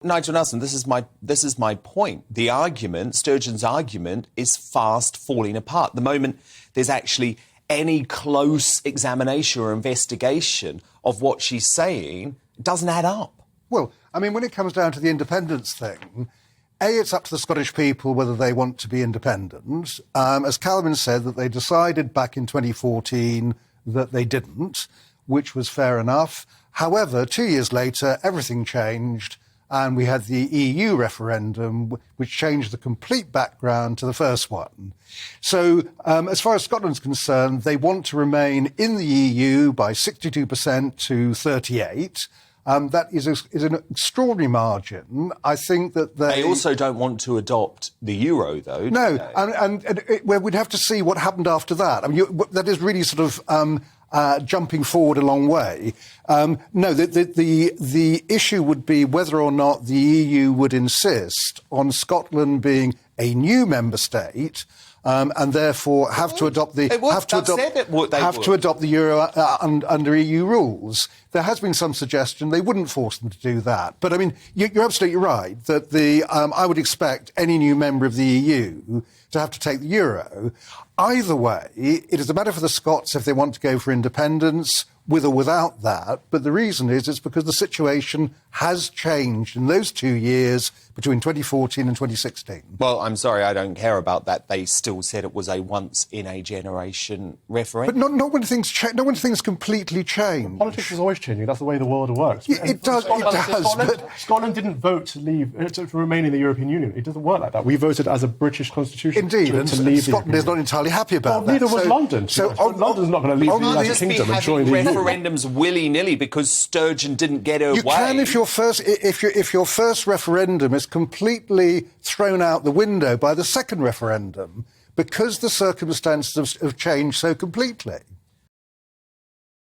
Nigel Nelson, this is my point. The argument, Sturgeon's argument, is fast falling apart. The moment there's actually any close examination or investigation of what she's saying, it doesn't add up. Well, I mean, when it comes down to the independence thing, it's up to the Scottish people whether they want to be independent. As Calvin said, that they decided back in 2014 that they didn't, which was fair enough. However, 2 years later, everything changed, and we had the EU referendum, which changed the complete background to the first one. So, as far as Scotland's concerned, they want to remain in the EU by 62% to 38%. That is an extraordinary margin. I think that they also don't want to adopt the euro, though. No, and we'd have to see what happened after that. I mean, that is really sort of jumping forward a long way. No, the issue would be whether or not the EU would insist on Scotland being a new member state. And therefore have to adopt the euro under EU rules. There has been some suggestion they wouldn't force them to do that. But I mean, you're absolutely right that I would expect any new member of the EU to have to take the euro. Either way, it is a matter for the Scots if they want to go for independence, with or without that. But the reason is it's because the situation has changed in those 2 years between 2014 and 2016. Well, I'm sorry, I don't care about that. They still said it was a once-in-a-generation referendum. But not when things not when things completely change. Politics is always changing. That's the way the world works. It does. Scotland didn't vote to leave, to remain in the European Union. It doesn't work like that. We voted as a British constitution. Indeed, to leave. Scotland is not entirely happy about that. Neither was London. So London's not going to leave the United Kingdom and join the EU. Referendums willy-nilly because Sturgeon didn't get her way. You can if your first referendum is completely thrown out the window by the second referendum because the circumstances have changed so completely.